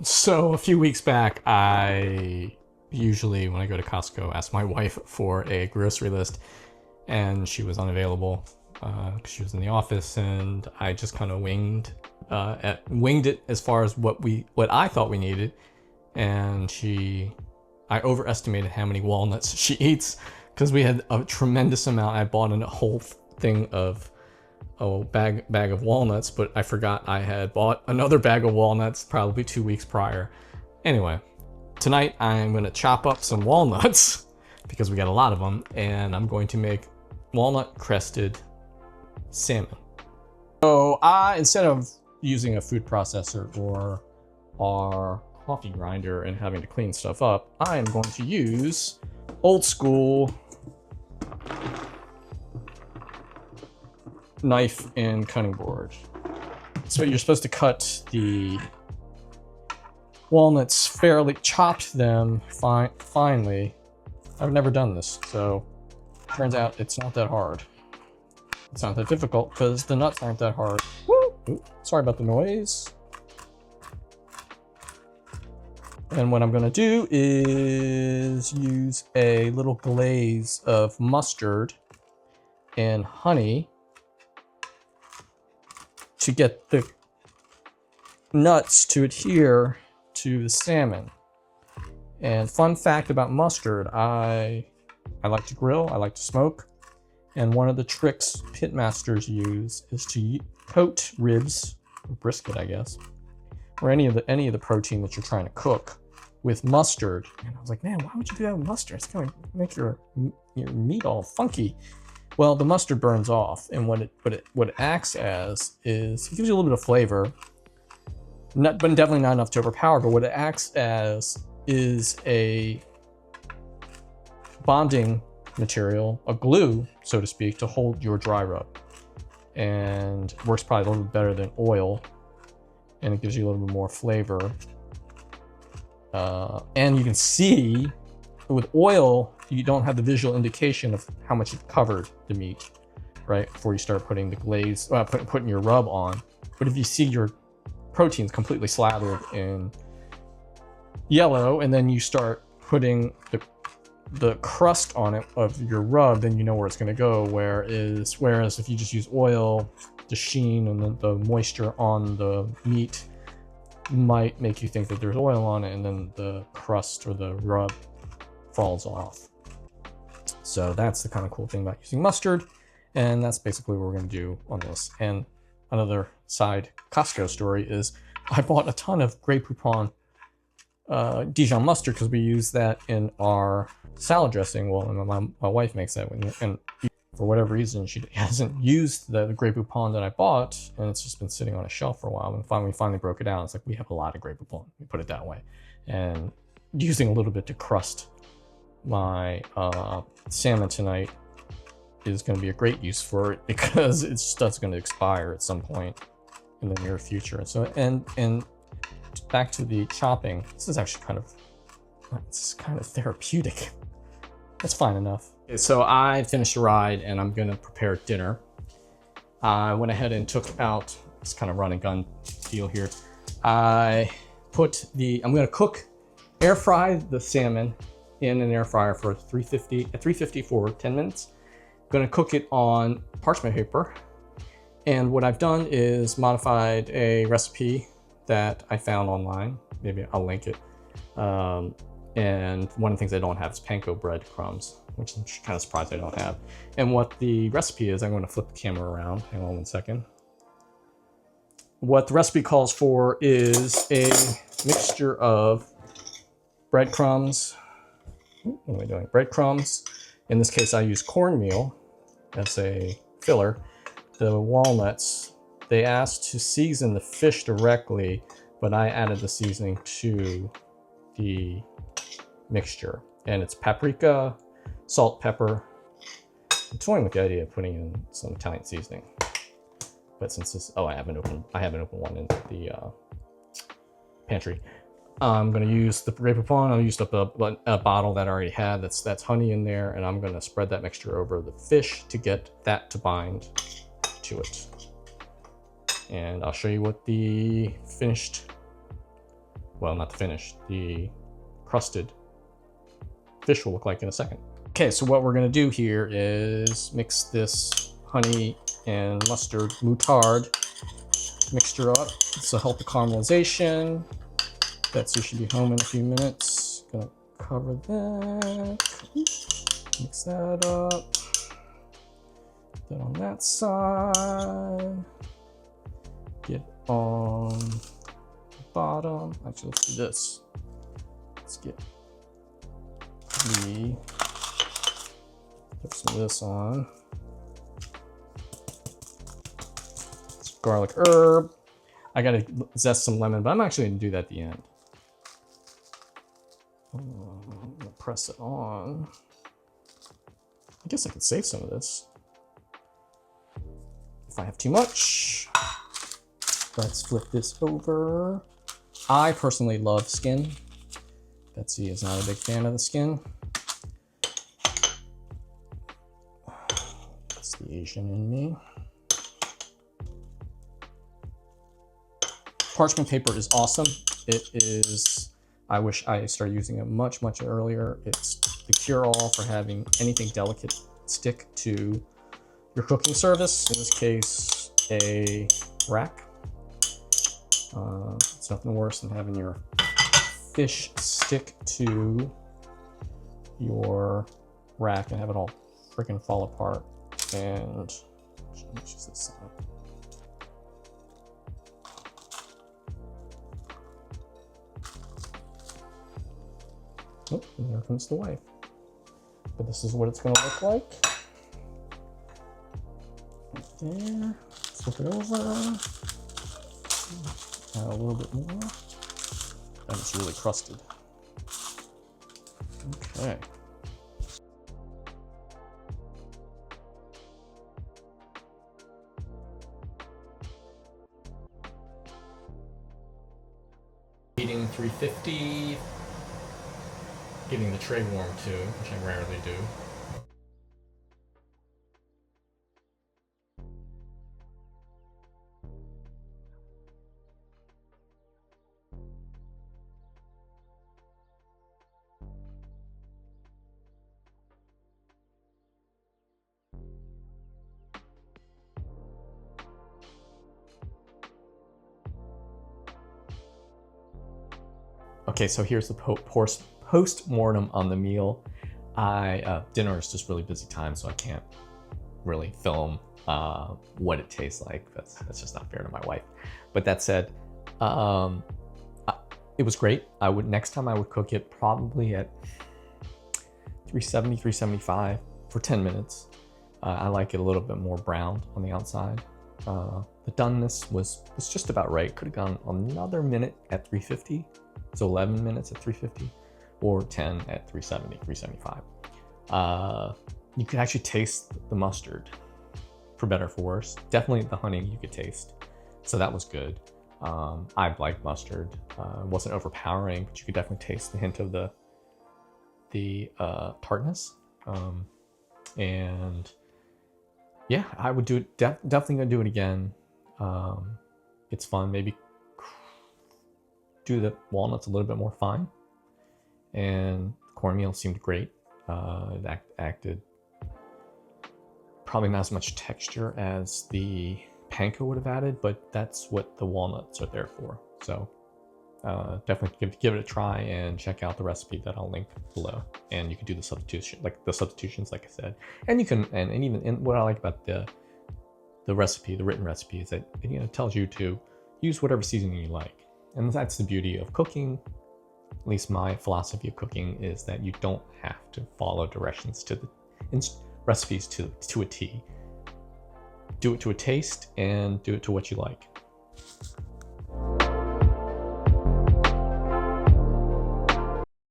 So a few weeks back, I usually, when I go to Costco, ask my wife for a grocery list, and she was unavailable because she was in the office, and I just kind of winged it as far as what I thought we needed, and I overestimated how many walnuts she eats because we had a tremendous amount. I bought a whole thing of a bag of walnuts, but I forgot I had bought another bag of walnuts probably 2 weeks prior. Anyway, tonight I'm going to chop up some walnuts because we got a lot of them, and I'm going to make walnut crusted salmon. So instead of using a food processor or our coffee grinder and having to clean stuff up, I am going to use old school knife and cutting board. So you're supposed to cut the walnuts fairly, chopped them finely. I've never done this, so turns out it's not that hard. It's not that difficult because the nuts aren't that hard. Woo! Ooh, sorry about the noise. And what I'm gonna do is use a little glaze of mustard and honey to get the nuts to adhere to the salmon. And fun fact about mustard, I like to grill, I like to smoke, and one of the tricks pit masters use is to coat ribs, or brisket I guess, or any of the protein that you're trying to cook with mustard. And I was like, man, why would you do that with mustard? It's gonna make your meat all funky. Well, the mustard burns off, and what it acts as is it gives you a little bit of flavor, but definitely not enough to overpower. But what it acts as is a bonding material, a glue, so to speak, to hold your dry rub, and works probably a little bit better than oil, and it gives you a little bit more flavor. And you can see with oil, you don't have the visual indication of how much you've covered the meat, right? Before you start putting the glaze, putting your rub on. But if you see your proteins completely slathered in yellow, and then you start putting the crust on it of your rub, then you know where it's going to go. Whereas if you just use oil, the sheen and the moisture on the meat might make you think that there's oil on it, and then the crust or the rub falls off. So that's the kind of cool thing about using mustard, and that's basically what we're going to do on this. And another side Costco story is I bought a ton of Grey Poupon Dijon mustard because we use that in our salad dressing. Well, and my wife makes that, and for whatever reason she hasn't used the Grey Poupon that I bought, and it's just been sitting on a shelf for a while. And we finally broke it down. It's like, we have a lot of Grey Poupon, we put it that way, and using a little bit to crust my salmon tonight is going to be a great use for it, because it's stuff's going to expire at some point in the near future. And so, and back to the chopping, this is actually kind of therapeutic. That's fine enough. Okay, so I finished the ride and I'm going to prepare dinner. I went ahead and took out this kind of run and gun deal here. I'm going to air fry the salmon in an air fryer for 350 for 10 minutes. I'm going to cook it on parchment paper. And what I've done is modified a recipe that I found online. Maybe I'll link it. And one of the things I don't have is panko bread crumbs, which I'm kind of surprised I don't have. And what the recipe is, I'm going to flip the camera around. Hang on one second. What the recipe calls for is a mixture of breadcrumbs. What am I doing? Breadcrumbs. In this case, I use cornmeal as a filler. The walnuts, they asked to season the fish directly, but I added the seasoning to the mixture. And it's paprika, salt, pepper. I'm toying with the idea of putting in some Italian seasoning. But since this, I have an open one in the pantry. I'm going to use the Grey Poupon. I used up a bottle that I already had. That's honey in there, and I'm going to spread that mixture over the fish to get that to bind to it. And I'll show you what the finished well, not the finish, the crusted fish will look like in a second. Okay, so what we're gonna do here is mix this honey and mustard moutarde mixture up. This will help the caramelization. Betsy should be home in a few minutes. Gonna cover that. Mix that up. Put that on that side. Get on the bottom. Actually, let's do this. Let's get the, put some of this on. Garlic herb. I gotta zest some lemon, but I'm actually gonna do that at the end. I'm gonna press it on. I guess I could save some of this if I have too much. Let's flip this over. I personally love skin. Betsy is not a big fan of the skin. That's the Asian in me. Parchment paper is awesome. It is, I wish I started using it much earlier. It's the cure-all for having anything delicate stick to your cooking surface. In this case, a rack. It's nothing worse than having your fish stick to your rack and have it all freaking fall apart. And let me use this side. Oh, and there comes the wife. But this is what it's going to look like. Right there. Flip it over. Add a little bit more. And it's really crusted. Okay. Heating 350. Getting the tray warm too, which I rarely do. Okay, so here's the post-mortem on the meal. Dinner is just really busy time, so I can't really film what it tastes like. That's just not fair to my wife. But that said, it was great. Next time I would cook it probably at 370, 375 for 10 minutes. I like it a little bit more browned on the outside. The doneness was just about right. Could have gone another minute at 350. So 11 minutes at 350 or 10 at 370, 375. You could actually taste the mustard, for better or for worse. Definitely the honey you could taste. So that was good. I like mustard. It wasn't overpowering, but you could definitely taste the hint of the tartness. And yeah, I would do it. Definitely gonna do it again. It's fun. Maybe do the walnuts a little bit more fine, and cornmeal seemed great. It acted probably not as much texture as the panko would have added, but that's what the walnuts are there for. So definitely give it a try and check out the recipe that I'll link below. And you can do the substitutions, like I said. And you can, and even what I like about the recipe, the written recipe, is that it tells you to use whatever seasoning you like. And that's the beauty of cooking. At least my philosophy of cooking is that you don't have to follow directions to the recipes to a T. Do it to a taste and do it to what you like.